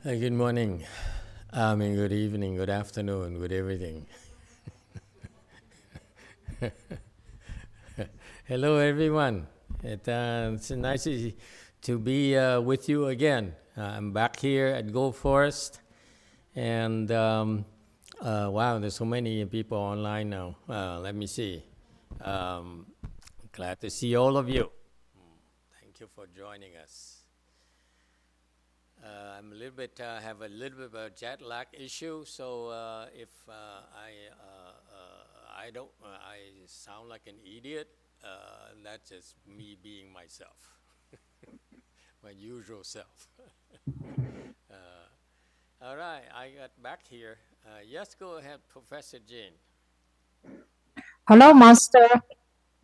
Good morning. I mean, good evening, good afternoon, good everything. Hello, everyone. It's nice to be with you again. I'm back here at Gold Forest, and wow, there's so many people online now. Let me see. Um, Glad to see all of you. Thank you for joining us. I'm a little bit have a little bit of a jet lag issue, so if I don't I sound like an idiot, that's just me being myself, my usual self. All right, I got back here. Yes, go ahead, Professor Jane. Hello, Master.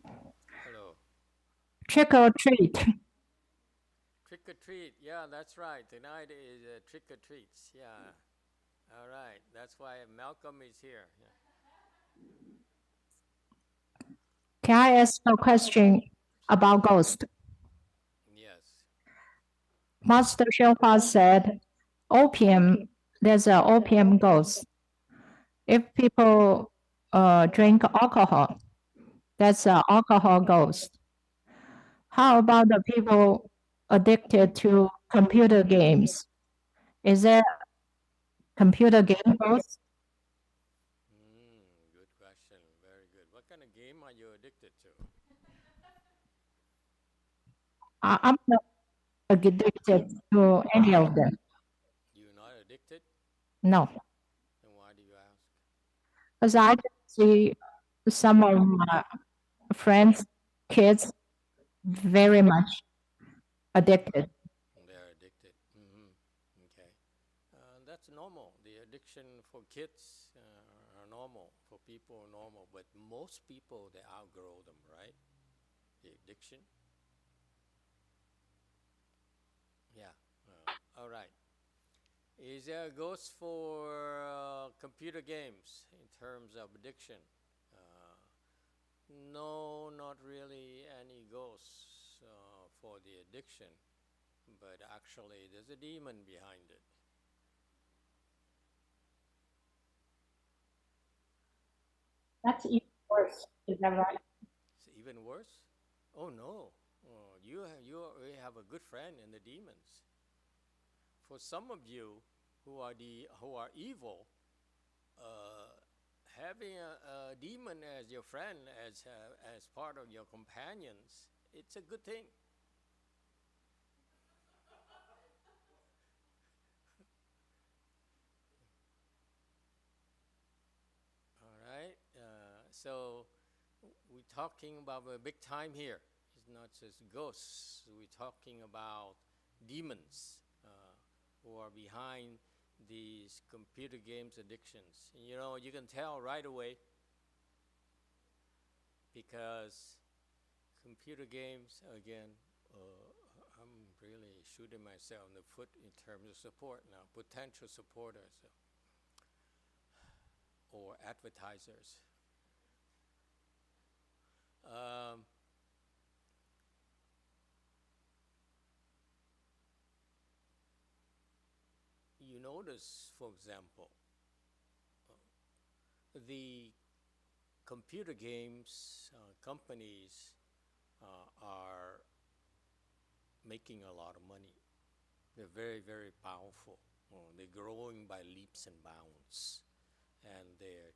Hello. Trick or treat. Trick or treat. Yeah, that's right. Tonight is trick or treats. Yeah. All right. That's why Malcolm is here. Yeah. Can I ask a question about ghost? Yes. Master YongHua said, opium, there's an opium ghost. If people drink alcohol, that's an alcohol ghost. How about the people addicted to computer games? Is there computer game ghost? Good question. Very good. What kind of game are you addicted to? I'm not addicted to any of them. You're not addicted? No, Then why do you ask? because I see some of my friends, kids, very much addicted. They're addicted. Okay. That's normal. The addiction for kids are normal. For people are normal. But most people, they outgrow them, right? The addiction. Yeah. All right. Is there a ghost for computer games in terms of addiction? Uh, no, not really any ghosts for the addiction, but actually there's a demon behind it. That's even worse. Is that right? It's even worse. Oh no, you have a good friend in the demons. For some of you who are evil, uh, having a demon as your friend, as part of your companions, it's a good thing. All right. So we're talking about a big time here. It's not just ghosts. We're talking about demons who are behind these computer games addictions. And, you can tell right away because computer games, again, I'm really shooting myself in the foot in terms of support now, potential supporters or advertisers. Um, you notice, for example, the computer games companies are making a lot of money. They're very, very powerful. They're growing by leaps and bounds, and they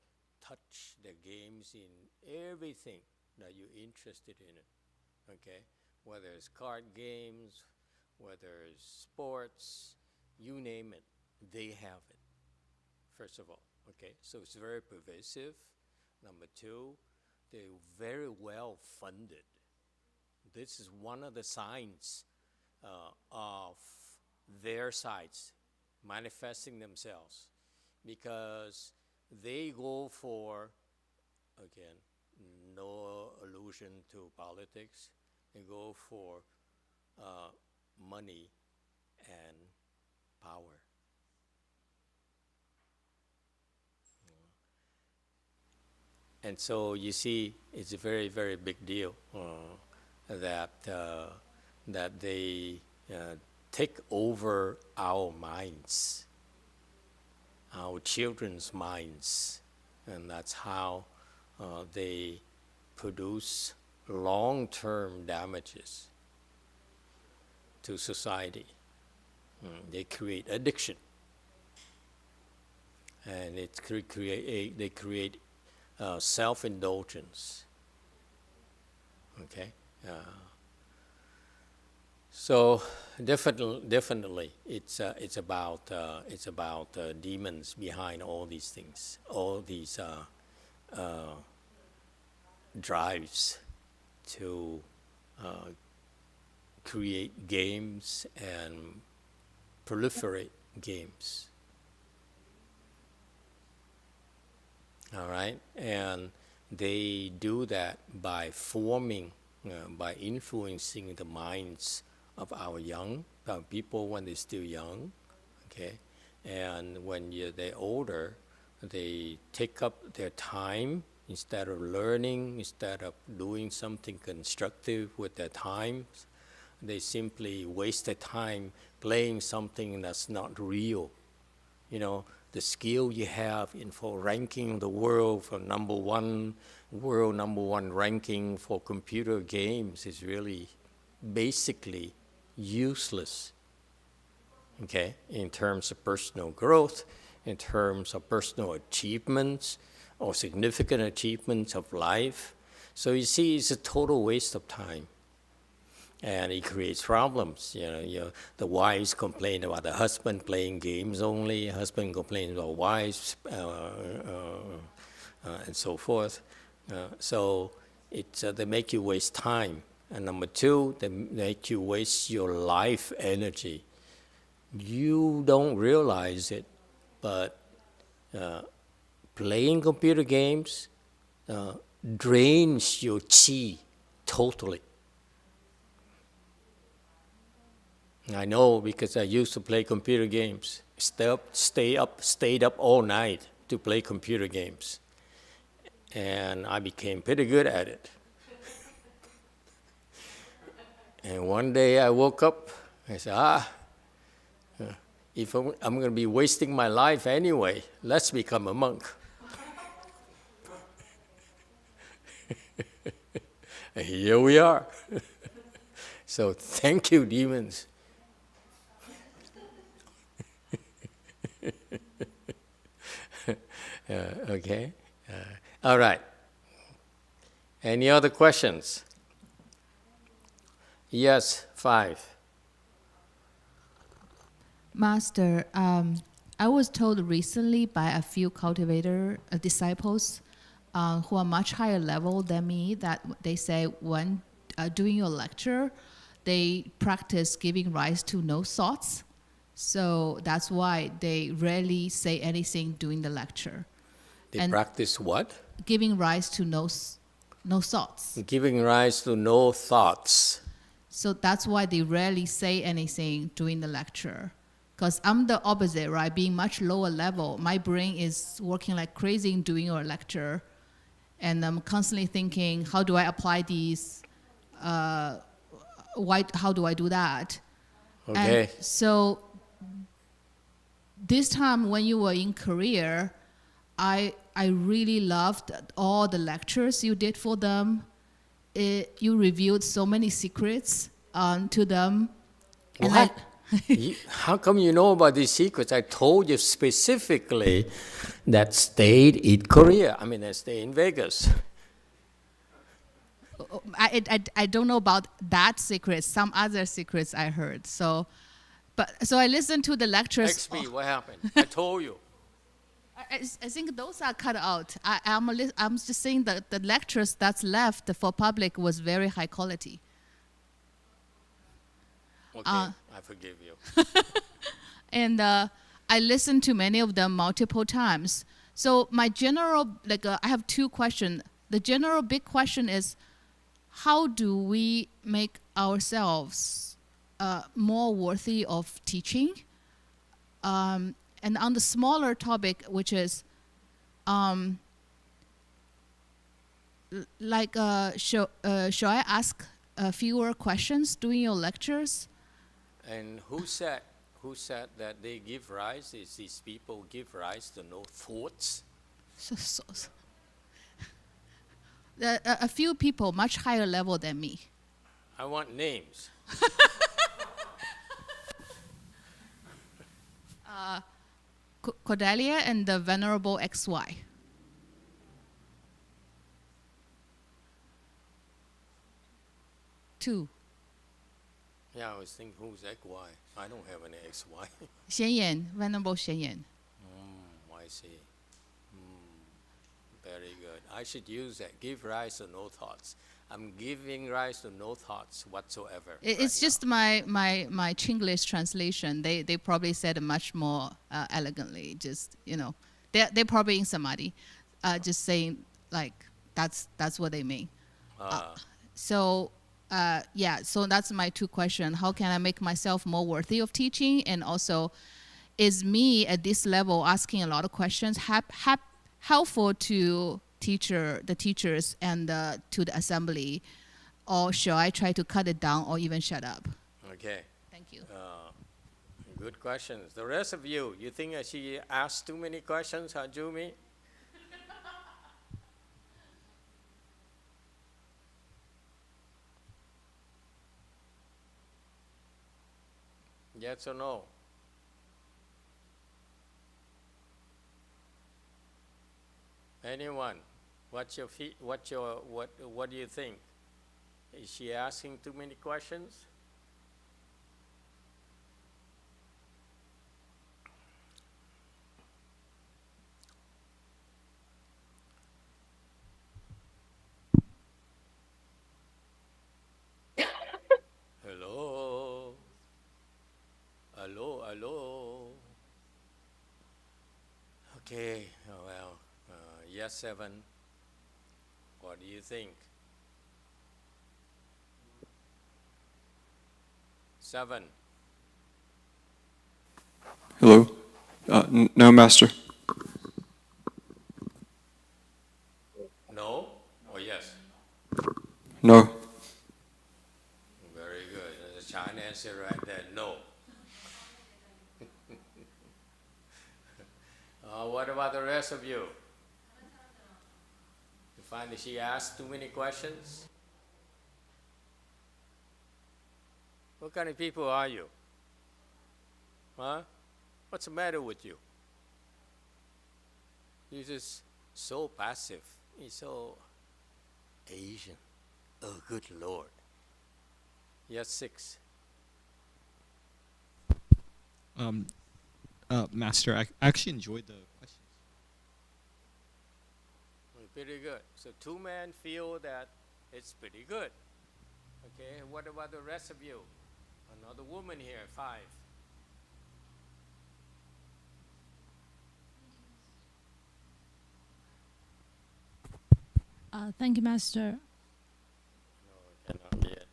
touch their games in everything that you're interested in it. Okay, whether it's card games, whether it's sports, you name it, they have it. First of all, okay, so it's very pervasive. Number two, they're very well funded. This is one of the signs of their sides manifesting themselves because they go for, again, no allusion to politics, they go for uh, money and power. And so you see, it's a very, very big deal that that they take over our minds, our children's minds, and that's how they produce long-term damages to society. They create addiction, and they create self-indulgence. Okay, so definitely, it's about demons behind all these things, all these drives to create games and proliferate games. All right, and they do that by forming, by influencing the minds of our young people when they're still young. Okay, and when they're older, they take up their time instead of learning, instead of doing something constructive with their time. They simply waste their time playing something that's not real. You know, the skill you have for ranking the world for world number one ranking for computer games is really basically useless, okay, in terms of personal growth, in terms of personal achievements or significant achievements of life. So you see, it's a total waste of time. And it creates problems. The wives complain about the husband playing games only. Husband complains about wives, and so forth. So they make you waste time. And number two, they make you waste your life energy. You don't realize it, but playing computer games drains your chi totally. I know because I used to play computer games. Stayed up all night to play computer games. And I became pretty good at it. And one day I woke up, I said, if I'm going to be wasting my life anyway, let's become a monk. And here we are. So thank you, demons. Okay. All right. Any other questions? Yes, 5. Master, I was told recently by a few cultivator disciples who are much higher level than me that they say when doing your lecture, they practice giving rise to no thoughts. So that's why they rarely say anything during the lecture. They practice what? Giving rise to no thoughts. Giving rise to no thoughts. So that's why they rarely say anything during the lecture. Because I'm the opposite, right? Being much lower level, my brain is working like crazy during your lecture. And I'm constantly thinking, how do I apply these? How do I do that? Okay. And so this time when you were in Korea, I really loved all the lectures you did for them. You revealed so many secrets to them. What? How come you know about these secrets? I told you specifically that stayed in Korea. I mean, I stay in Vegas. I don't know about that secret. Some other secrets I heard. So I listened to the lectures. XP, what happened? I told you. I think those are cut out. I'm just saying that the lectures that's left for public was very high quality. Okay, I forgive you. And I listened to many of them multiple times. So my general, I have 2 questions. The general big question is, how do we make ourselves more worthy of teaching? And on the smaller topic, which is, shall I ask fewer questions during your lectures? And who said that they give rise? Is these people give rise to no thoughts? A few people much higher level than me. I want names. Cordelia and the Venerable XY. Two. Yeah, I was thinking, who's XY? I don't have any XY. 贤言, Venerable 贤言. I see. Very good. I should use that. Give rise to no thoughts. I'm giving rise to no thoughts whatsoever. It's just my Chinglish translation. They probably said it much more elegantly. Just, they're probably in samadhi, just saying like that's what they mean. So that's my two questions. How can I make myself more worthy of teaching? And also, is me at this level asking a lot of questions helpful to the teachers and to the assembly, or shall I try to cut it down or even shut up? Okay. Thank you. Good questions. The rest of you think she asked too many questions, Hajumi? Yes or no? Anyone? What do you think? Is she asking too many questions? Hello? Hello? Okay, well, yes, 7. What do you think? 7. Hello? No, Master. No or yes? No. Very good. There's a Chinese answer right there, no. What about the rest of you? You find that she asked too many questions? What kind of people are you? Huh? What's the matter with you? You're just so passive. You're so Asian. Oh, good Lord. Yes, 6. Master, I actually enjoyed the questions. Pretty good. So 2 men feel that it's pretty good. Okay, what about the rest of you? Another woman here, 5. Thank you, Master. No, cannot yet.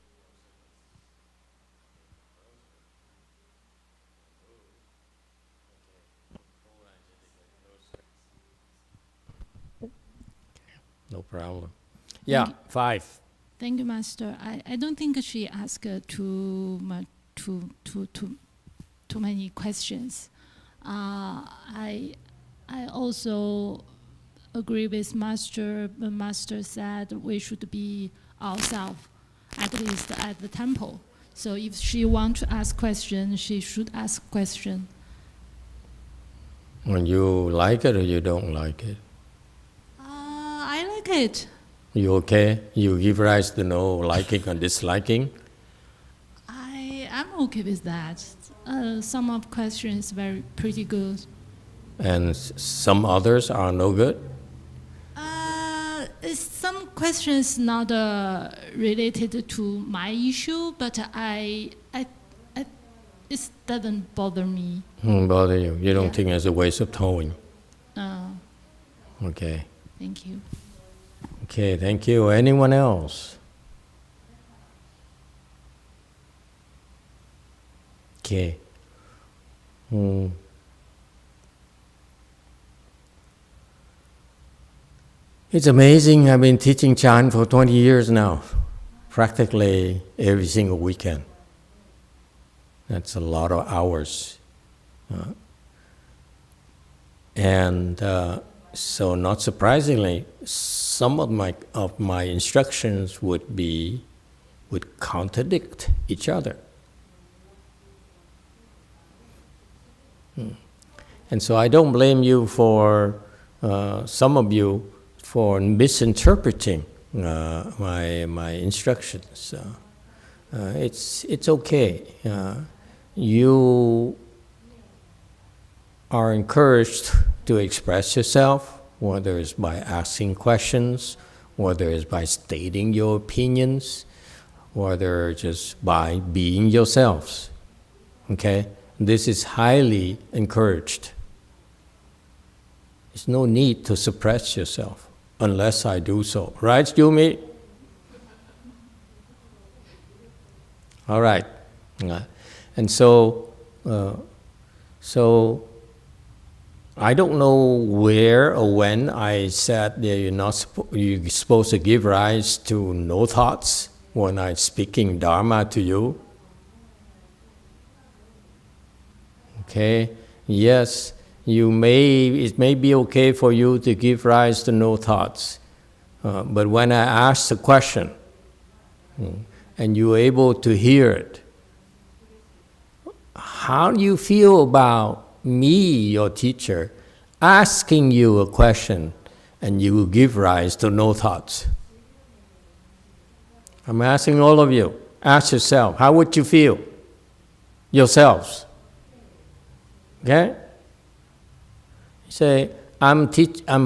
No problem. Yeah, 5. Thank you, Master. I don't think she asked too many questions. I also agree with Master. The Master said we should be ourselves, at least at the temple. So if she wants to ask questions, she should ask questions. When you like it or you don't like it? I like it. You okay? You give rise to no liking or disliking? I'm okay with that. Some of questions pretty good. And some others are no good? Some questions not related to my issue, but it doesn't bother me. Bother you? You don't think it's a waste of time? Okay. Thank you. Okay, thank you. Anyone else? Okay. It's amazing. I've been teaching Chan for 20 years now, practically every single weekend. That's a lot of hours. And so not surprisingly, some of my instructions would contradict each other. And so I don't blame you for, some of you, for misinterpreting my instructions. It's okay. You are encouraged to express yourself, whether it's by asking questions, whether it's by stating your opinions, whether just by being yourselves. Okay? This is highly encouraged. There's no need to suppress yourself unless I do so. Right, Yumi? All right. And so I don't know where or when I said that you're supposed to give rise to no thoughts when I'm speaking Dharma to you. Okay? Yes, it may be okay for you to give rise to no thoughts. But when I ask the question, and you're able to hear it, how do you feel about me, your teacher, asking you a question and you give rise to no thoughts? I'm asking all of you, ask yourself, how would you feel yourselves? Okay? You say, I'm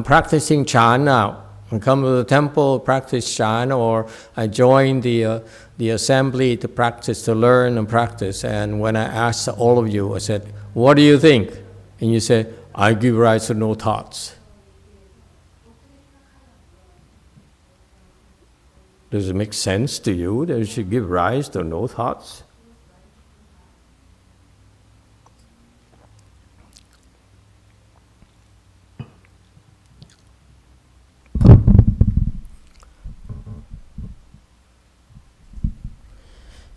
practicing Chan now. I come to the temple, practice Chan, or I join the assembly to practice, to learn and practice. And when I asked all of you, I said, what do you think? And you say, I give rise to no thoughts. Does it make sense to you that you should give rise to no thoughts?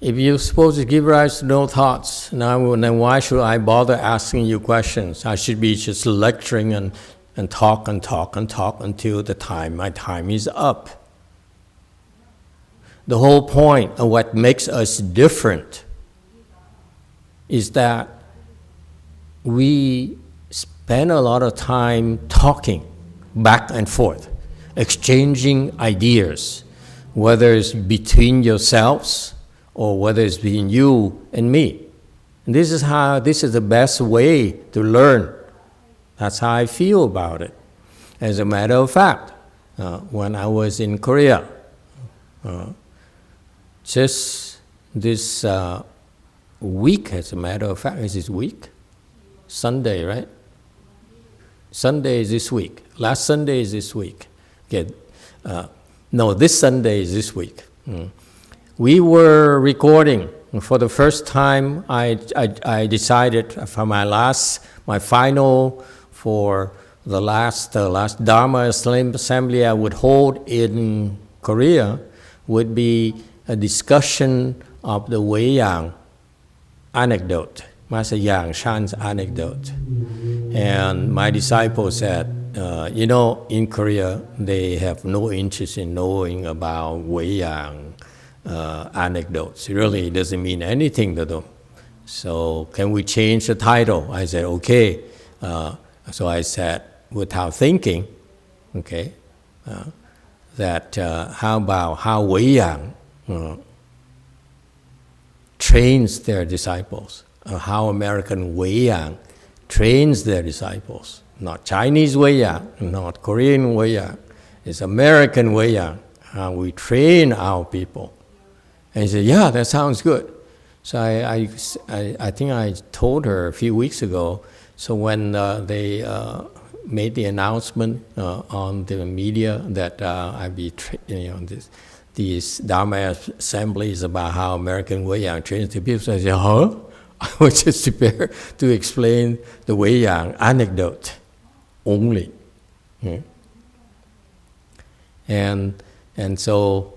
If you're supposed to give rise to no thoughts, then why should I bother asking you questions? I should be just lecturing and talk until my time is up. The whole point of what makes us different is that we spend a lot of time talking back and forth, exchanging ideas, whether it's between yourselves or whether it's between you and me. And this is the best way to learn. That's how I feel about it. As a matter of fact, when I was in Korea, just this week, as a matter of fact, is this week? Sunday, right? Sunday is this week. Last Sunday is this week. Okay. No, this Sunday is this week. We were recording. For the first time, I decided for my final, for the last Dharma assembly I would hold in Korea would be a discussion of the Wei Yang anecdote, Master Yang Shan's anecdote. And my disciple said, in Korea, they have no interest in knowing about Wei Yang anecdotes. It really doesn't mean anything to them. So can we change the title? I said, okay. So I said, without thinking, okay, that how about how Wei Yang trains their disciples, how American Wei Yang trains their disciples. Not Chinese Wei Yang, not Korean Wei Yang. It's American Wei Yang, how we train our people. And he said, yeah, that sounds good. So I think I told her a few weeks ago, so when they made the announcement on the media that I'd be, these Dharma assemblies about how American Wei Yang trains the people, so I said, huh? I was just prepared to explain the Wei Yang anecdote only. And so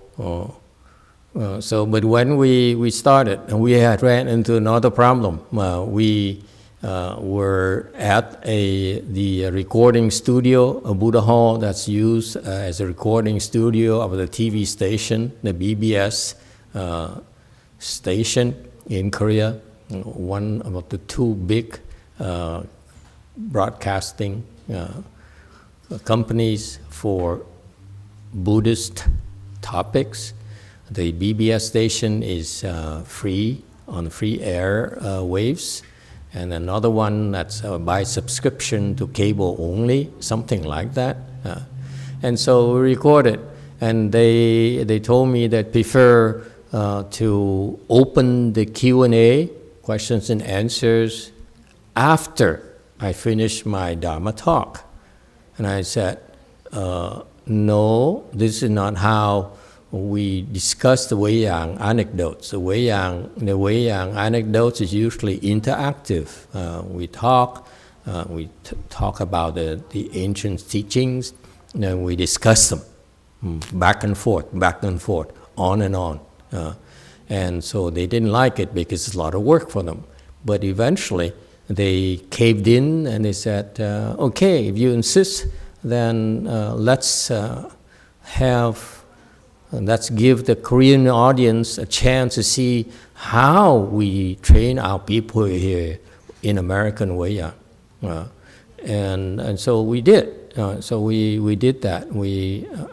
But when we started, we had ran into another problem. We were at the recording studio, a Buddha Hall that's used as a recording studio of the TV station, the BBS station in Korea, one of the two big broadcasting companies for Buddhist topics. The BBS station is free on free air waves, and another one that's by subscription to cable only, something like that. And so we recorded, and they told me that prefer to open the Q&A, questions and answers, after I finish my Dharma talk. And I said, no, this is not how we discuss the Wei-Yang anecdotes. The Wei-Yang anecdotes is usually interactive. We talk about the ancient teachings, and then we discuss them back and forth, on and on. And so they didn't like it because it's a lot of work for them. But eventually they caved in and they said, okay, if you insist, then let's give the Korean audience a chance to see how we train our people here in American way. And so we did. So we did that.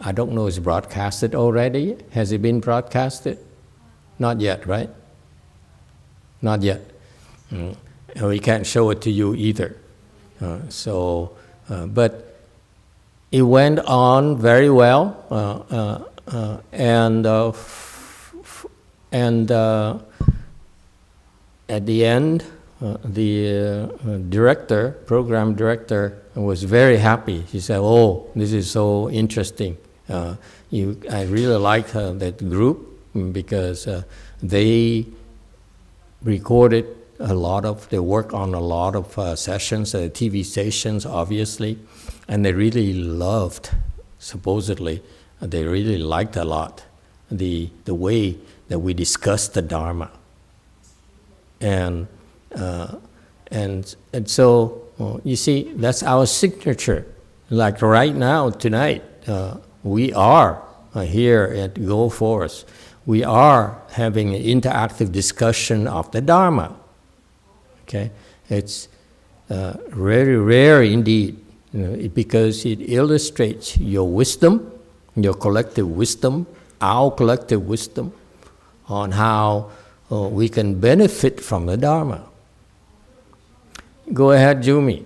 I don't know, is it broadcasted already? Has it been broadcasted? Not yet, right? Not yet. We can't show it to you either. But it went on very well. And at the end, the program director, was very happy. He said, "Oh, this is so interesting. I really like that group because they recorded they work on a lot of sessions, TV stations, obviously, and they really loved, supposedly, they really liked a lot the way that we discussed the Dharma. And so, you see, that's our signature. Like right now, tonight, we are here at Go Forest. We are having an interactive discussion of the Dharma. Okay, it's very rare indeed, because it illustrates your wisdom, your collective wisdom, our collective wisdom, on how we can benefit from the Dharma. Go ahead, Jumi.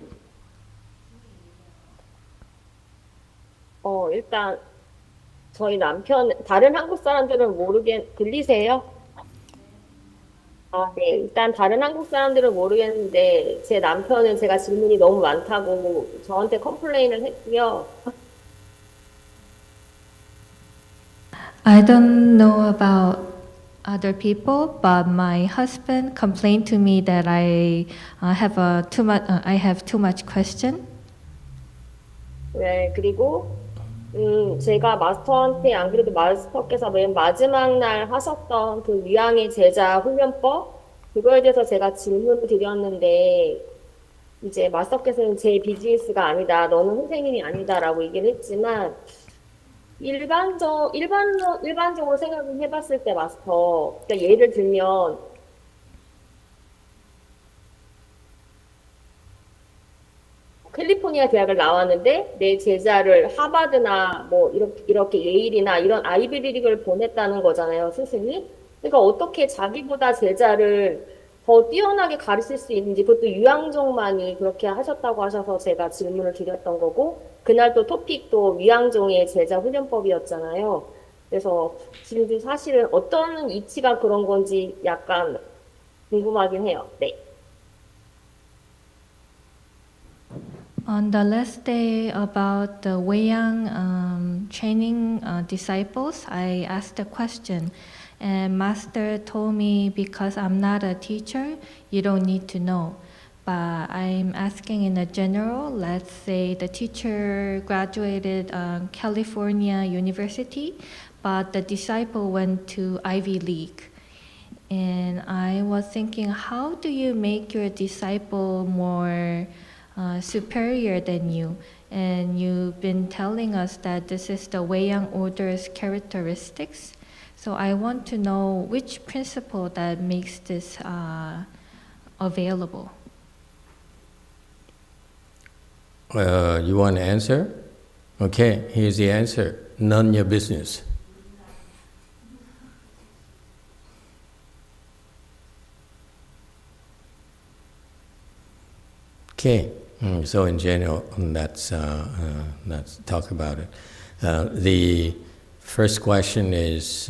일단 저희 남편, 다른 한국 사람들은 들리세요? 네. 일단 다른 한국 사람들은 모르겠는데 제 남편은 제가 질문이 너무 많다고 저한테 컴플레인을 했고요. I don't know about other people, but my husband complained to me that I have too much question. 네, 그리고 제가 마스터한테 안 그래도 마스터께서 맨 마지막 날 하셨던 그 위양의 제자 훈련법 그거에 대해서 제가 질문을 드렸는데 이제 마스터께서는 제 비즈니스가 아니다, 너는 선생님이 아니다라고 얘기를 했지만 일반적으로 생각을 해봤을 때 마스터, 그러니까 예를 들면 캘리포니아 대학을 나왔는데 내 제자를 하버드나 뭐 이렇게 예일이나 이런 아이비리그를 보냈다는 거잖아요, 스승이. 그러니까 어떻게 자기보다 제자를 더 뛰어나게 가르칠 수 있는지, 그것도 유양종만이 그렇게 하셨다고 하셔서 제가 질문을 드렸던 거고, 그날 또 토픽도 위양종의 제자 훈련법이었잖아요. 그래서 지금 사실은 어떤 이치가 그런 건지 약간 궁금하긴 해요. 네. On the last day about the Wei-Yang training disciples, I asked a question, and Master told me because I'm not a teacher, you don't need to know. But I'm asking in a general, let's say the teacher graduated California University, but the disciple went to Ivy League. And I was thinking, how do you make your disciple more superior than you? And you've been telling us that this is the Wei-Yang order's characteristics. So I want to know which principle that makes this available. You want to answer? Okay, here's the answer. None your business. Okay, so in general, let's talk about it. The first question is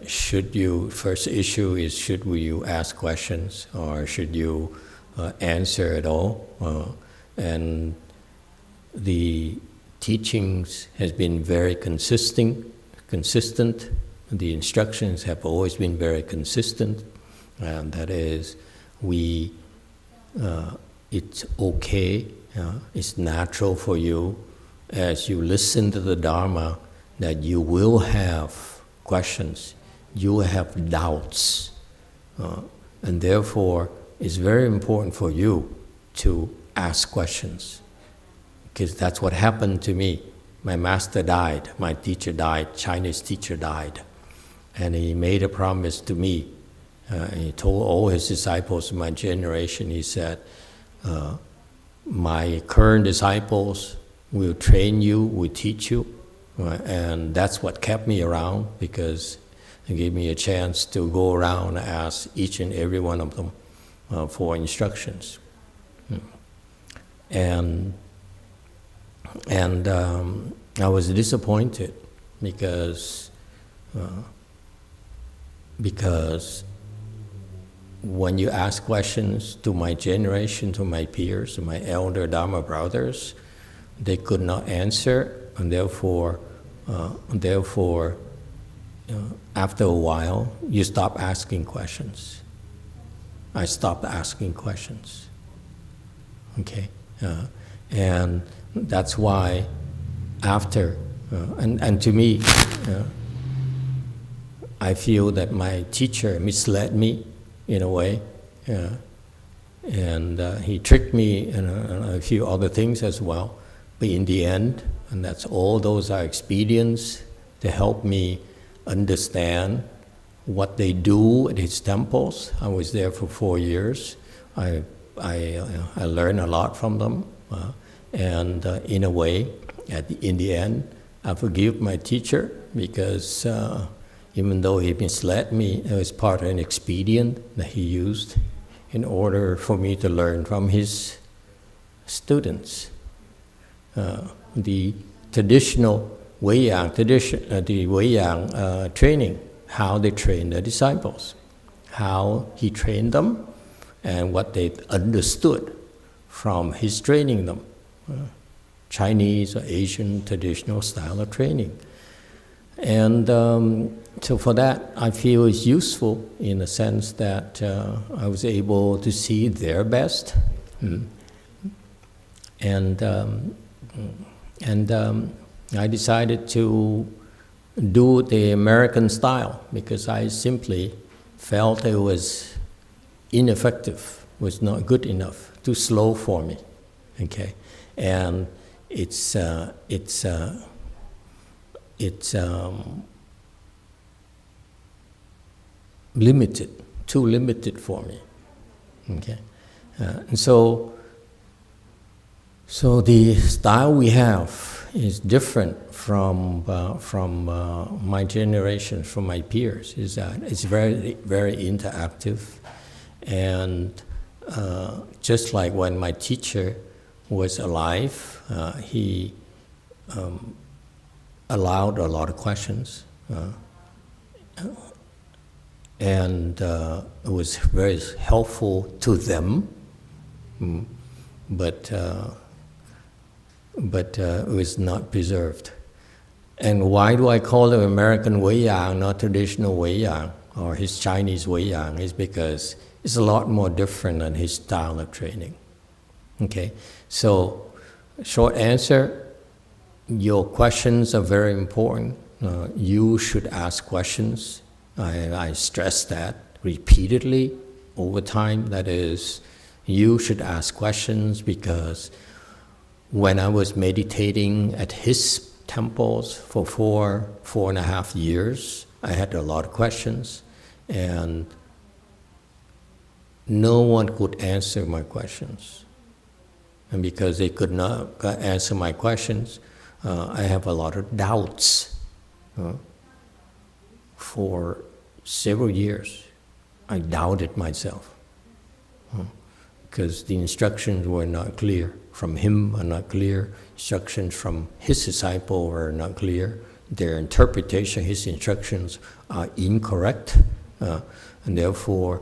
should you? First issue is should you ask questions or should you answer at all? And the teachings has been very consistent. The instructions have always been very consistent, and that is it's okay, it's natural for you as you listen to the Dharma that you will have questions, you will have doubts, and therefore it's very important for you to ask questions, because that's what happened to me. My master died, my teacher died, Chinese teacher died, and he made a promise to me. He told all his disciples of my generation, he said, my current disciples will train you, will teach you, and that's what kept me around, because it gave me a chance to go around and ask each and every one of them for instructions. And I was disappointed because when you ask questions to my generation, to my peers, to my elder Dharma brothers, they could not answer, and therefore, after a while, you stop asking questions. I stopped asking questions. Okay, and that's why after, and to me, I feel that my teacher misled me in a way, and he tricked me and a few other things as well. But in the end, and that's all those are expedients to help me understand what they do at his temples. I was there for 4 years. I learned a lot from them, and in a way, in the end, I forgive my teacher because even though he misled me, it was part of an expedient that he used in order for me to learn from his students. The traditional Wei-Yang training, how they train their disciples, how he trained them, and what they understood from his training them. Chinese or Asian traditional style of training. And so for that, I feel it's useful in the sense that I was able to see their best. And I decided to do the American style because I simply felt it was ineffective, was not good enough, too slow for me. Okay, and it's limited, too limited for me. Okay, and so the style we have is different from my generation, from my peers. Is that it's very, very interactive, and just like when my teacher was alive, he allowed a lot of questions, and it was very helpful to them, but it was not preserved. And why do I call it American Wei-Yang, not traditional Wei-Yang, or his Chinese Wei-Yang? Is because it's a lot more different than his style of training. Okay, so short answer, your questions are very important. You should ask questions. I stress that repeatedly over time. That is, you should ask questions, because when I was meditating at his temples for 4.5 years, I had a lot of questions, and no one could answer my questions. And because they could not answer my questions, I have a lot of doubts. For several years, I doubted myself, because the instructions were not clear. From him are not clear. Instructions from his disciple were not clear. Their interpretation, his instructions, are incorrect, and therefore,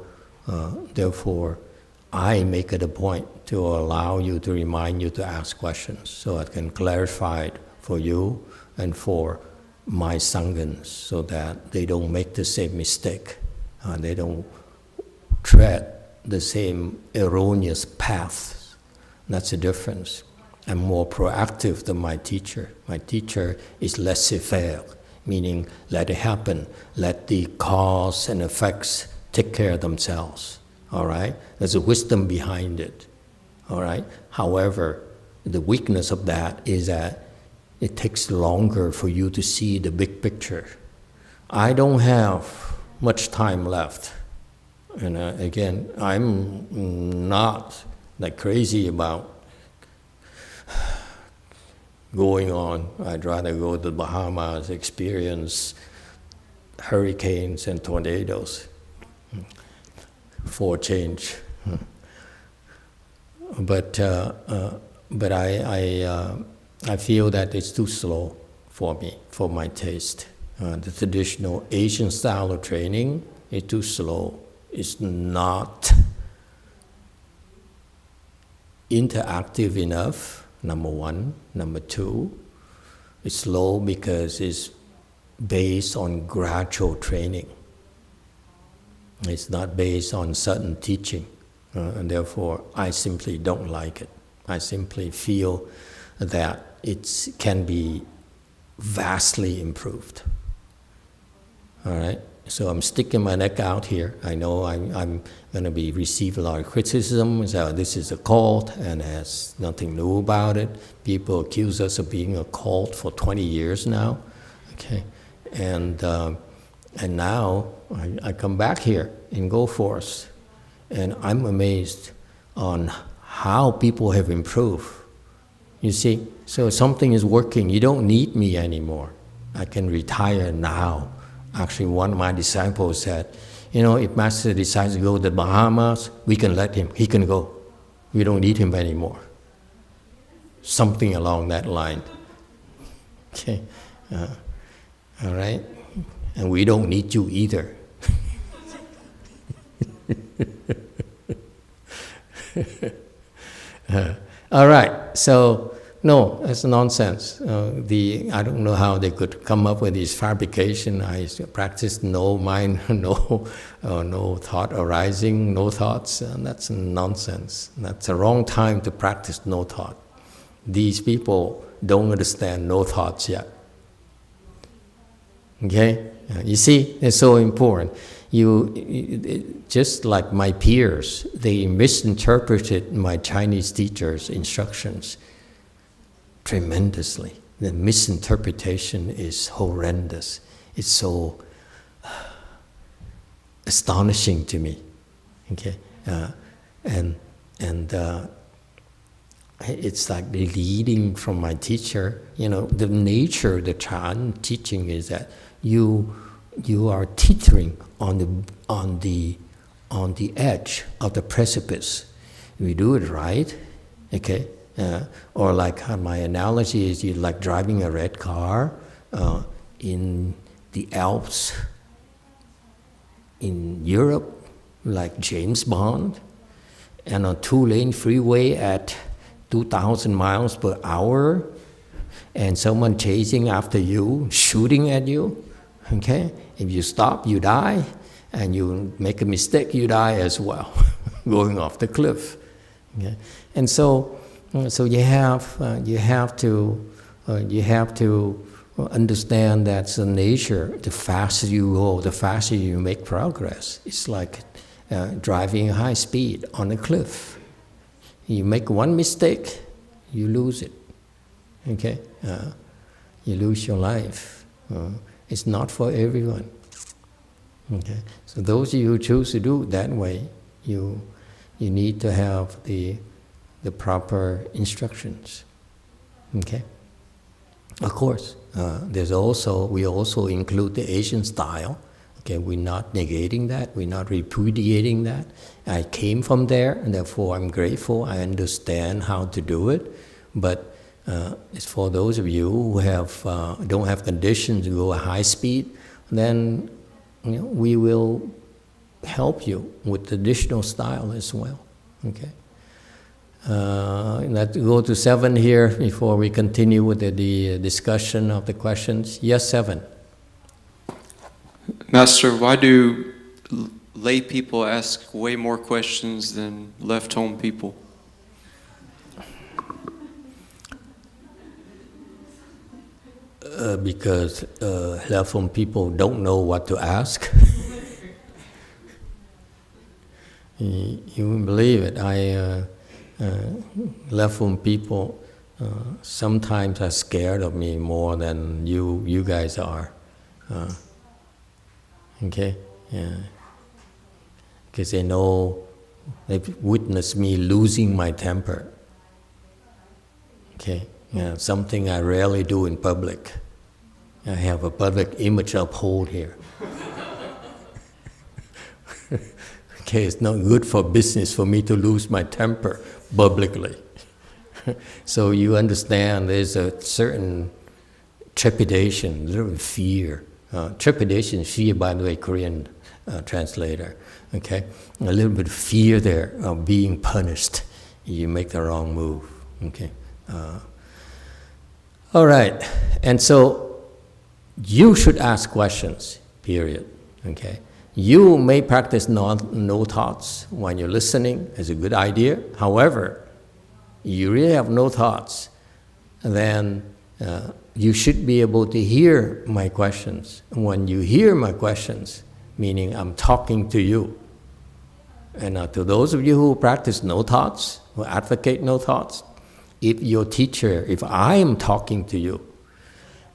I make it a point to allow you, to remind you to ask questions, so I can clarify it for you and for my sanghas, so that they don't make the same mistake. They don't tread the same erroneous paths. That's the difference. I'm more proactive than my teacher. My teacher is laissez-faire, meaning let it happen, let the cause and effects take care of themselves. All right? There's a wisdom behind it. All right? However, the weakness of that is that it takes longer for you to see the big picture. I don't have much time left. And again, I'm not like crazy about going on. I'd rather go to the Bahamas, experience hurricanes and tornadoes for change. But I feel that it's too slow for me, for my taste. The traditional Asian style of training is too slow. It's not interactive enough, number one. Number two, it's slow because it's based on gradual training. It's not based on sudden teaching, and therefore I simply don't like it. I simply feel that it can be vastly improved. All right? So I'm sticking my neck out here. I know I'm going to receive a lot of criticism. So this is a cult, and there's nothing new about it. People accuse us of being a cult for 20 years now. Okay, and now I come back here in Go Force, and I'm amazed on how people have improved. You see, so something is working. You don't need me anymore. I can retire now. Actually, one of my disciples said, if Master decides to go to the Bahamas, we can let him. He can go. We don't need him anymore. Something along that line. Okay, all right? And we don't need you either. All right, so no, that's nonsense. I don't know how they could come up with this fabrication. I practiced no mind, no thought arising, no thoughts. That's nonsense. That's the wrong time to practice no thought. These people don't understand no thoughts yet. Okay, you see, it's so important. Just like my peers, they misinterpreted my Chinese teacher's instructions tremendously. The misinterpretation is horrendous. It's so astonishing to me. Okay, and it's like leading from my teacher. The nature of the Chan teaching is that you are teetering on the edge of the precipice. We do it right, okay. Or like my analogy is, you like driving a red car in the Alps in Europe, like James Bond, and a 2-lane freeway at 2,000 miles per hour, and someone chasing after you, shooting at you. Okay, if you stop, you die, and you make a mistake, you die as well, going off the cliff. Okay? And so you have to you have to understand that's the nature. The faster you go, the faster you make progress. It's like driving high speed on a cliff. You make one mistake, you lose it. Okay, you lose your life. It's not for everyone. Okay, so those of you who choose to do it that way, you need to have the proper instructions. Okay, of course, we also include the Asian style. Okay, we're not negating that, we're not repudiating that. I came from there, and therefore I'm grateful. I understand how to do it, but it's for those of you who don't have conditions to go at high speed. Then we will help you with the additional style as well. Okay. Let's go to 7 here before we continue with the discussion of the questions. Yes, 7. Master, why do lay people ask way more questions than left home people? Because left home people don't know what to ask. You wouldn't believe it. Left home people sometimes are scared of me more than you guys are. Okay, yeah. Because they know, they've witnessed me losing my temper. Okay, yeah, something I rarely do in public. I have a public image to uphold here. Okay, it's not good for business for me to lose my temper publicly. So you understand there's a certain trepidation, a little fear. Trepidation, fear, by the way, Korean translator. Okay, a little bit of fear there of being punished. You make the wrong move. Okay. All right, and so you should ask questions. Period. Okay. You may practice no thoughts when you're listening. It's a good idea. However, you really have no thoughts, then you should be able to hear my questions. When you hear my questions, meaning I'm talking to you. And to those of you who practice no thoughts, who advocate no thoughts, if I am talking to you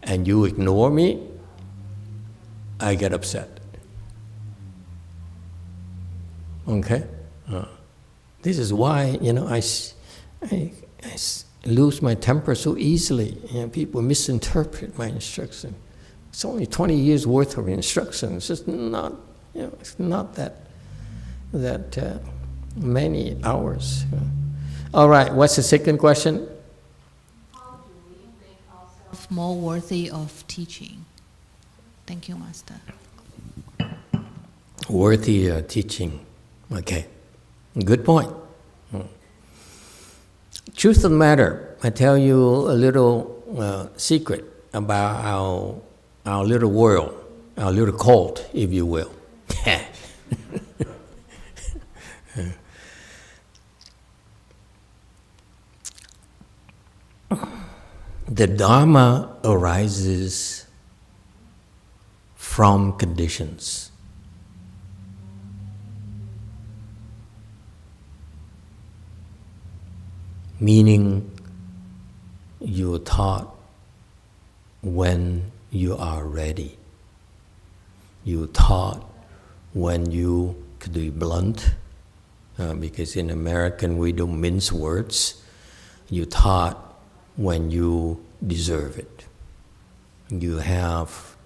and you ignore me, I get upset. Okay? This is why, I lose my temper so easily. People misinterpret my instruction. It's only 20 years worth of instruction. It's just not, it's not that many hours. All right, what's the second question? How do we make ourselves more worthy of teaching? Thank you, Master. Worthy teaching. Okay, good point. Truth of the matter, I tell you a little secret about our little world, our little cult, if you will. The Dharma arises from conditions. Meaning, you're taught when you are ready. You're taught when you could be blunt, because in American we don't mince words. You're taught when you deserve it. You have,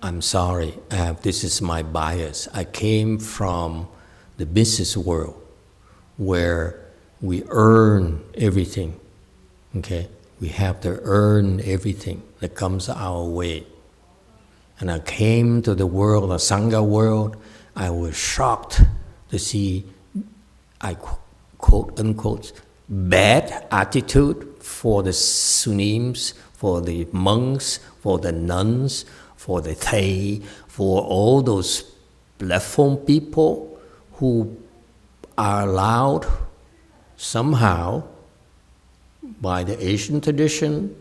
I'm sorry, this is my bias. I came from the business world where we earn everything, okay? We have to earn everything that comes our way. And I came to the world, the Sangha world, I was shocked to see, I quote unquote, bad attitude for the Sunims, for the monks, for the nuns, for the Thay, for all those platform people who are allowed somehow by the Asian tradition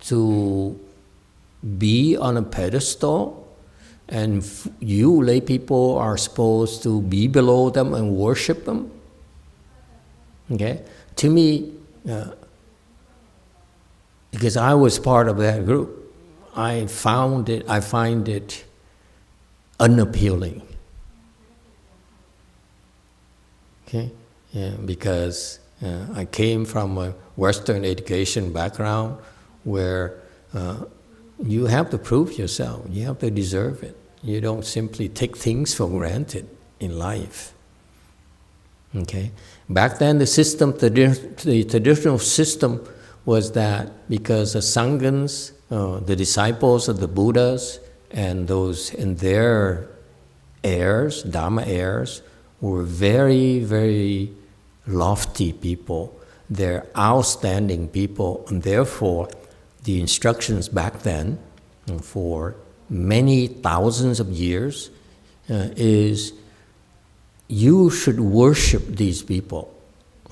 to be on a pedestal, and you lay people are supposed to be below them and worship them. Okay, to me, because I was part of that group, I find it unappealing. Okay, because I came from a Western education background where you have to prove yourself, you have to deserve it. You don't simply take things for granted in life. Okay, back then the traditional system was that because the Sanghas, the disciples of the Buddhas, and their heirs, Dharma heirs, were very, very lofty people. They're outstanding people, and therefore the instructions back then, for many thousands of years, is you should worship these people,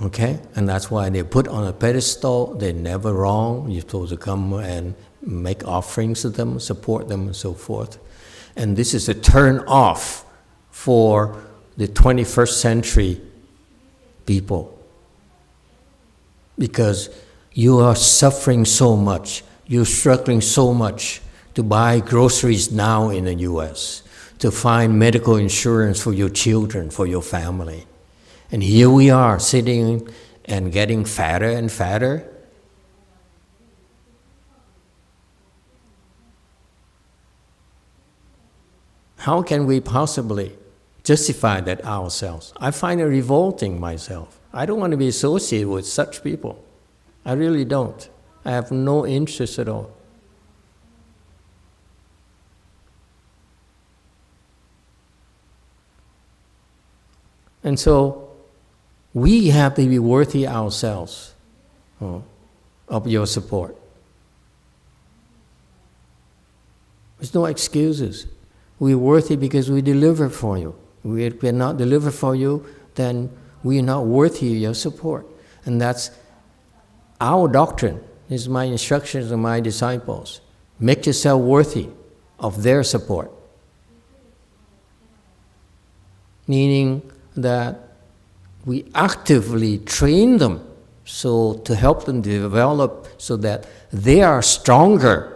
okay? And that's why they're put on a pedestal. They're never wrong. You're supposed to come and make offerings to them, support them, and so forth. And this is a turn off for the 21st century people, because you are suffering so much, you're struggling so much to buy groceries now in the US, to find medical insurance for your children, for your family. And here we are sitting and getting fatter and fatter. How can we possibly justify that ourselves? I find it revolting myself. I don't want to be associated with such people. I really don't. I have no interest at all. And so we have to be worthy ourselves of your support. There's no excuses. We're worthy because we deliver for you. If we not deliver for you, then we are not worthy of your support. And that's our doctrine. This is my instructions to my disciples. Make yourself worthy of their support. Meaning that we actively train them to help them develop so that they are stronger.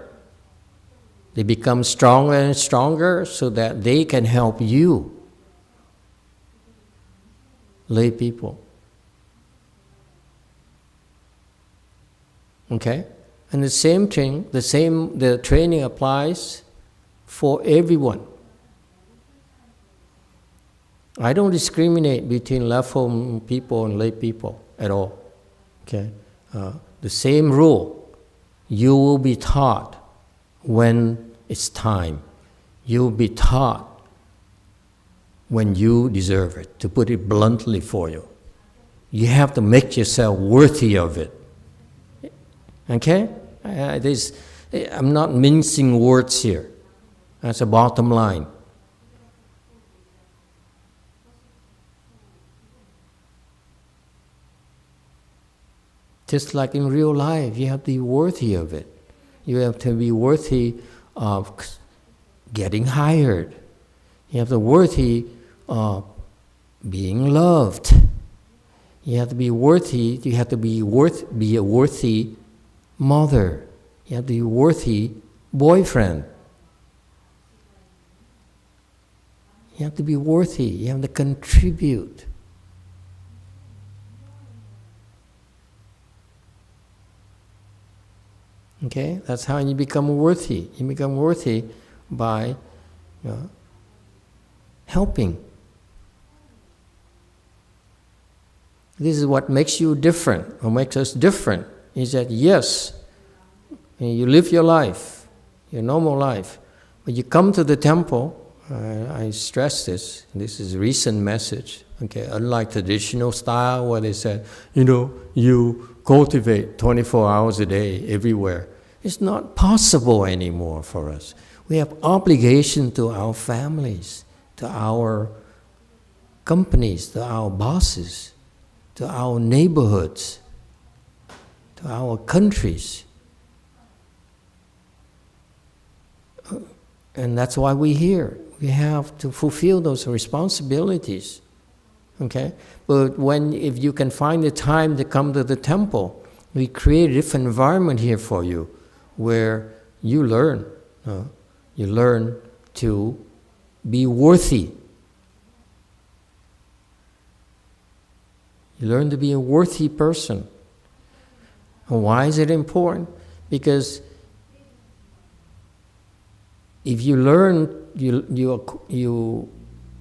They become stronger and stronger so that they can help you, lay people. Okay? And the same thing, the training applies for everyone. I don't discriminate between left-home people and lay people at all. Okay? The same rule. You will be taught when it's time. You will be taught when you deserve it, to put it bluntly for you. You have to make yourself worthy of it. Okay? I'm not mincing words here. That's the bottom line. Just like in real life, you have to be worthy of it. You have to be worthy of getting hired. You have to be worthy of being loved. You have to be worthy. You have to be a worthy mother. You have to be a worthy boyfriend. You have to be worthy. You have to contribute. Okay, that's how you become worthy. You become worthy by helping. This is what makes you different, or makes us different, is that yes, you live your life, your normal life, but you come to the temple. I stress this is a recent message, okay, unlike traditional style where they said, you cultivate 24 hours a day everywhere. It's not possible anymore for us. We have obligation to our families, to our companies, to our bosses, to our neighborhoods, to our countries. And that's why we're here. We have to fulfill those responsibilities. Okay? But if you can find the time to come to the temple, we create a different environment here for you, where you learn. You learn to be worthy. You learn to be a worthy person. And why is it important? Because if you learn, you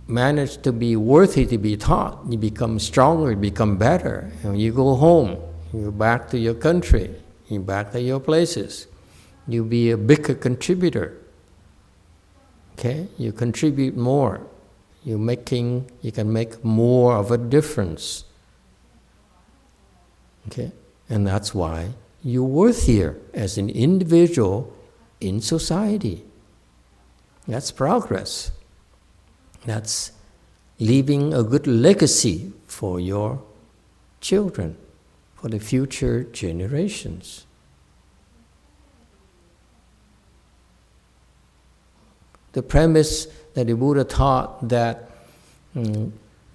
manage to be worthy to be taught, you become stronger, you become better. And you go home, you go back to your country, you back to your places. You be a bigger contributor. Okay? You contribute more. You can make more of a difference. Okay? And that's why you're worthier as an individual in society. That's progress. That's leaving a good legacy for your children, for the future generations. The premise that the Buddha taught that the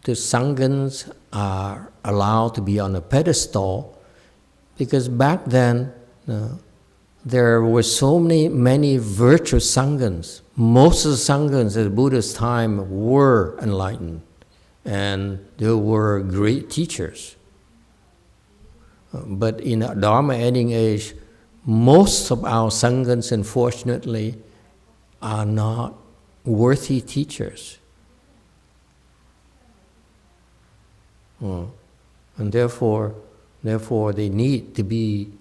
Sanghas are allowed to be on a pedestal, because back then there were so many virtuous Sanghas. Most of the Sanghas at the Buddha's time were enlightened, and they were great teachers. But in the Dharma ending age, most of our Sanghas, unfortunately, are not worthy teachers. And therefore they need to be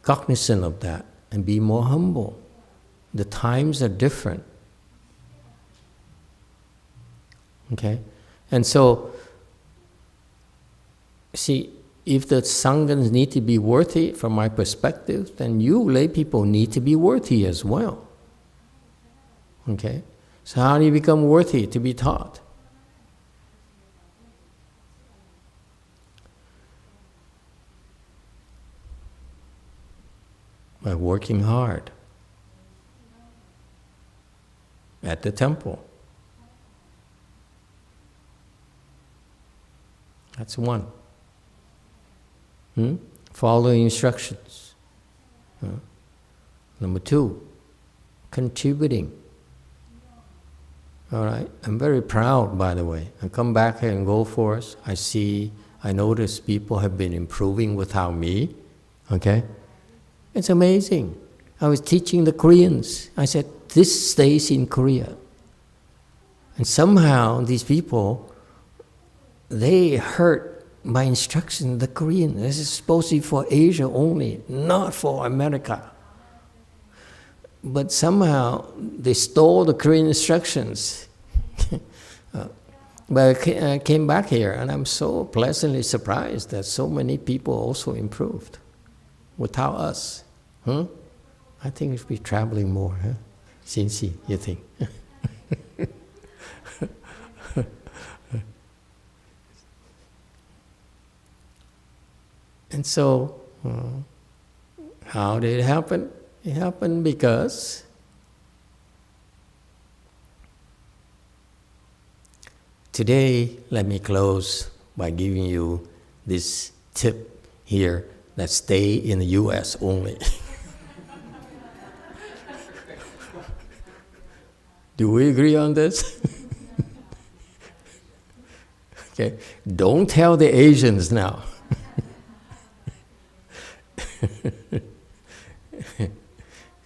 cognizant of that and be more humble. The times are different. Okay? And so, see, if the Sanghas need to be worthy, from my perspective, then you lay people need to be worthy as well. Okay? So how do you become worthy to be taught? By working hard at the temple. That's one. Follow instructions. Number two, contributing. All right, I'm very proud, by the way. I come back here in Gold Forest, I notice people have been improving without me, okay? It's amazing. I was teaching the Koreans. I said, this stays in Korea. And somehow these people, they heard my instruction, the Korean. This is supposed to be for Asia only, not for America. But somehow they stole the Korean instructions. But I came back here and I'm so pleasantly surprised that so many people also improved without us. I think we should be traveling more, huh? Since you think. And so, how did it happen? It happened because today, let me close by giving you this tip here that stay in the US only. Do we agree on this? Okay, don't tell the Asians now.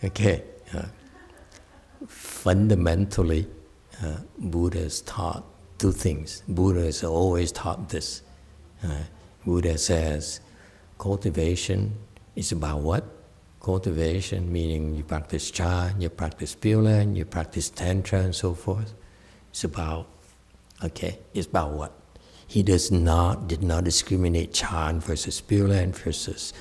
Okay, fundamentally, Buddha has taught two things. Buddha has always taught this. Buddha says, cultivation is about what? Cultivation meaning you practice Chan, you practice Pure Land, you practice Tantra and so forth. It's about, it's about what? He did not discriminate Chan versus Pure Land versus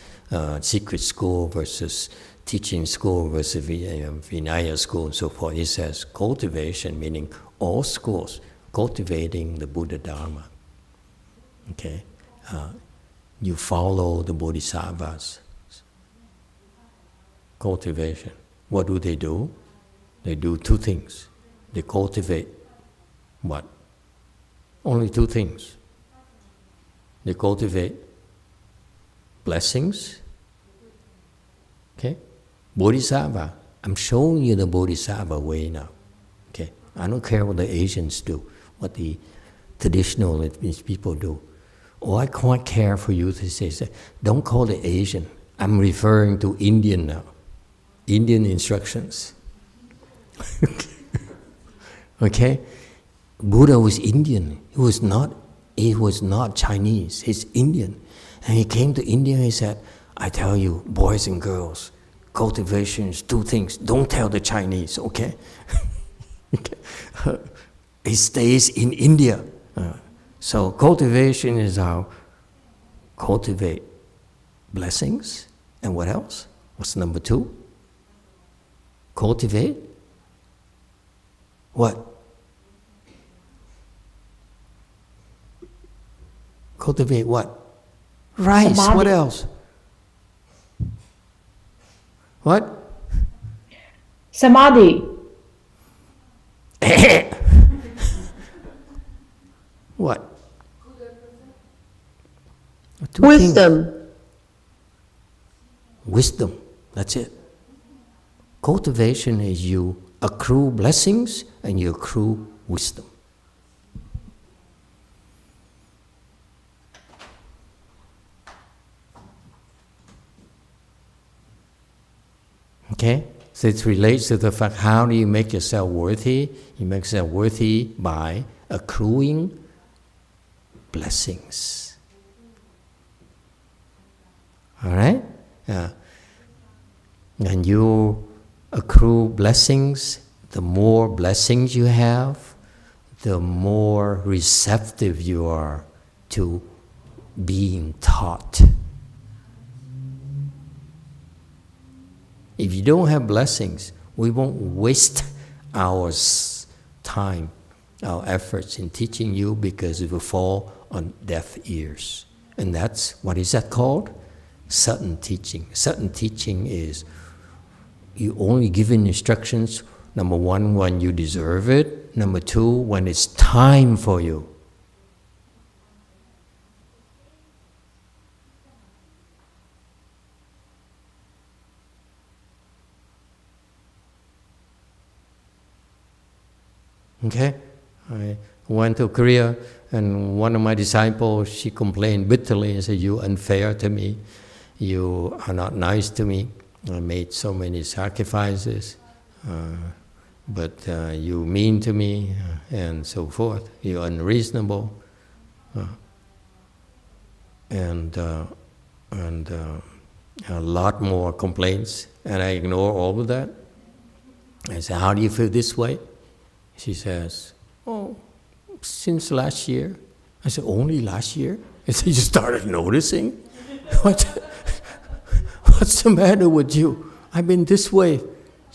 secret school versus teaching school versus Vinaya school and so forth. He says cultivation, meaning all schools, cultivating the Buddha Dharma. Okay? You follow the Bodhisattvas. Cultivation. What do? They do two things. They cultivate what? Only two things. They cultivate blessings. Okay? Bodhisattva. I'm showing you the Bodhisattva way now. Okay? I don't care what the Asians do, what the traditional people do. Oh, I quite care for you to say, don't call it Asian. I'm referring to Indian now. Indian instructions. Okay? Buddha was Indian. He was not Chinese. He's Indian. And he came to India and he said, I tell you, boys and girls, cultivation is two things. Don't tell the Chinese, okay? He stays in India. So cultivation is how cultivate blessings. And what else? What's number two? Cultivate what? Cultivate what? Rice. Samadhi. What else? What? Samadhi. What? Wisdom. Wisdom. That's it. Cultivation is you accrue blessings and you accrue wisdom. Okay? So it relates to the fact, how do you make yourself worthy? You make yourself worthy by accruing blessings. All right? Yeah. And you accrue blessings, the more blessings you have, the more receptive you are to being taught. If you don't have blessings, we won't waste our time, our efforts in teaching you, because it will fall on deaf ears. And that's, what is that called? Sudden teaching. Sudden teaching is you only given instructions, number one, when you deserve it. Number two, when it's time for you. Okay? I went to Korea, and one of my disciples, she complained bitterly and said, "You unfair to me. You are not nice to me. I made so many sacrifices, but you mean to me," and so forth. "You're unreasonable." And a lot more complaints. And I ignore all of that. I said, "How do you feel this way?" She says, "Oh, since last year." I said, "Only last year?" And so you started noticing? What's the matter with you? I've been this way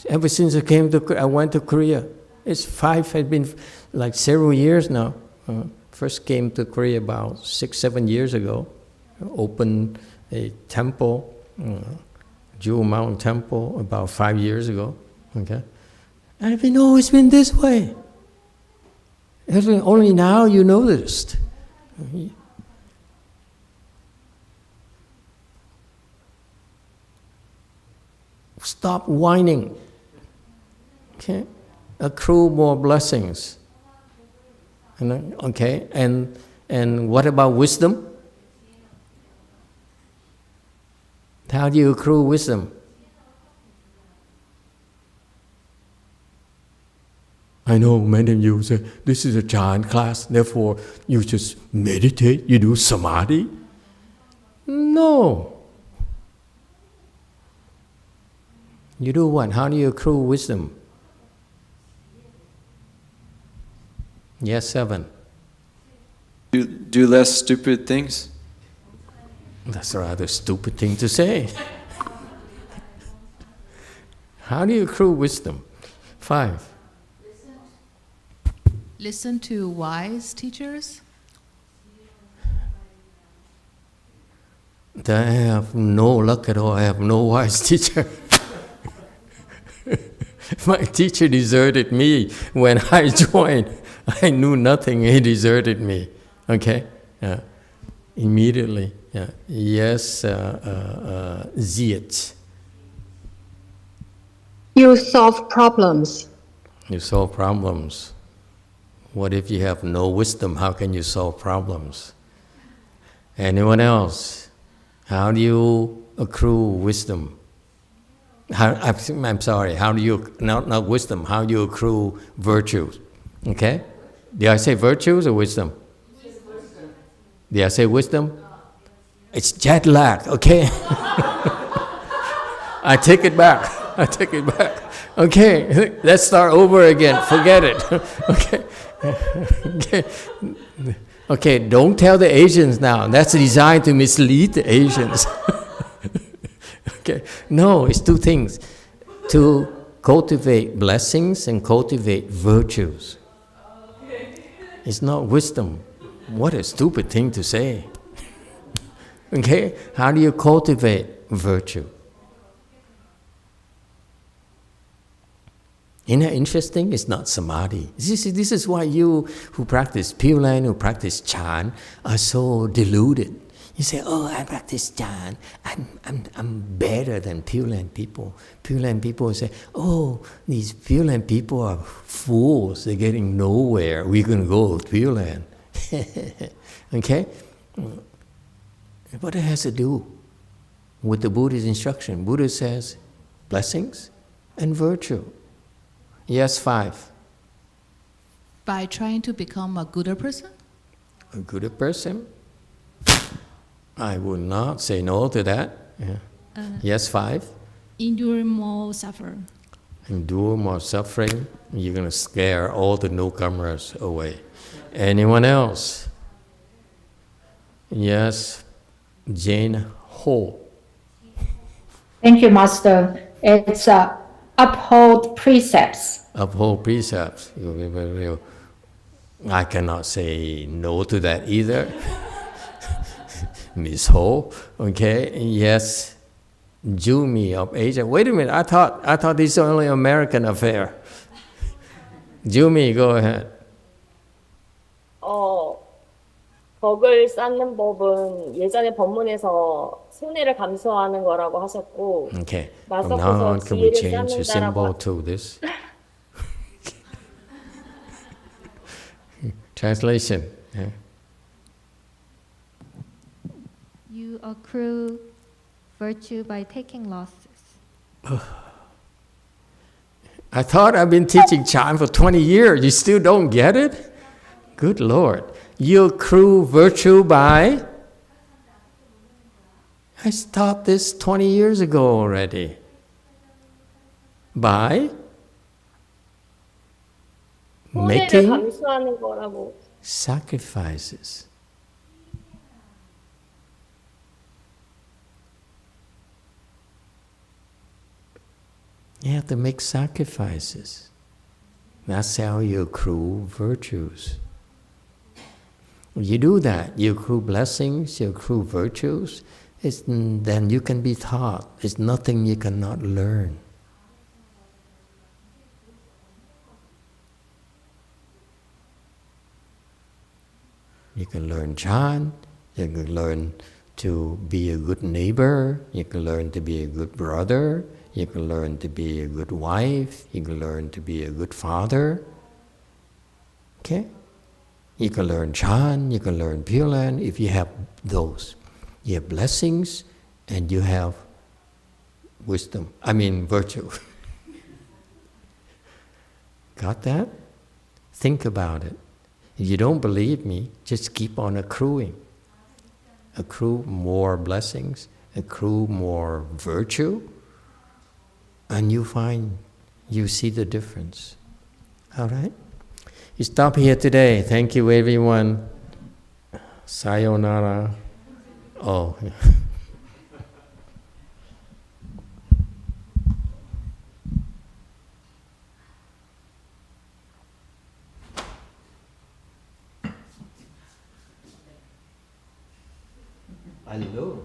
ever since I went to Korea. It's been like several years now. First came to Korea about 6-7 years ago. Opened a temple, Jewel Mountain Temple, about 5 years ago. Okay. And I've always been this way. Only now you noticed. Stop whining. Okay? Accrue more blessings. Okay? And what about wisdom? How do you accrue wisdom? I know many of you say, this is a giant class, therefore you just meditate, you do samadhi. No. You do what? How do you accrue wisdom? Yes, 7. Do less stupid things. That's a rather stupid thing to say. How do you accrue wisdom? 5. Listen to wise teachers. I have no luck at all. I have no wise teacher. My teacher deserted me when I joined. I knew nothing. He deserted me. Okay? Immediately. Yeah. Yes, Ziet. You solve problems. You solve problems. What if you have no wisdom? How can you solve problems? Anyone else? How do you accrue wisdom? I'm sorry, how do you, not wisdom, how do you accrue virtues? Okay? Did I say virtues or wisdom? Did I say wisdom? It's jet lag, okay? I take it back. Okay, let's start over again. Forget it. Okay. Okay, don't tell the Asians now. That's designed to mislead the Asians. Okay. No, it's two things. To cultivate blessings and cultivate virtues. It's not wisdom. What a stupid thing to say. Okay? How do you cultivate virtue? Isn't that interesting? It's not samadhi. This is why you who practice Pure Land, who practice Chan, are so deluded. You say, oh, I practice Chan. I'm better than Pure Land people. Pure Land people say, oh, these Pure Land people are fools. They're getting nowhere. We're going to go to Pure Land. Okay? What it has to do with the Buddha's instruction? Buddha says, blessings and virtue. Yes, 5. By trying to become a gooder person? A gooder person? I would not say no to that. Yeah. Yes, 5. Endure more suffering. Endure more suffering. You're going to scare all the newcomers away. Anyone else? Yes, Jane Ho. Thank you, Master. It's uphold precepts. Uphold precepts. I cannot say no to that either. Miss Ho, okay? Yes, Jumi of Asia. Wait a minute, I thought this is only an American affair. Jumi, go ahead. 덕을 쌓는 법은 예전에 법문에서 손해를 감수하는 거라고 하셨고, Okay. From now on, can we change the symbol to this? Translation. Yeah. You accrue virtue by taking losses. I thought I've been teaching Chan for 20 years. You still don't get it? Good Lord. You accrue virtue by... I taught this 20 years ago already. By making 감수하는 거라고. sacrifices. You have to make sacrifices. That's how you accrue virtues. You do that, you accrue blessings, you accrue virtues, then you can be taught. There's nothing you cannot learn. You can learn Chan, you can learn to be a good neighbor, you can learn to be a good brother, you can learn to be a good wife, you can learn to be a good father. Okay? You can learn Chan, you can learn Pure Land if you have those. You have blessings and you have wisdom. Virtue. Got that? Think about it. If you don't believe me, just keep on accruing. Accrue more blessings, accrue more virtue, and you see the difference. All right? We stop here today. Thank you, everyone. Sayonara. Oh. Hello.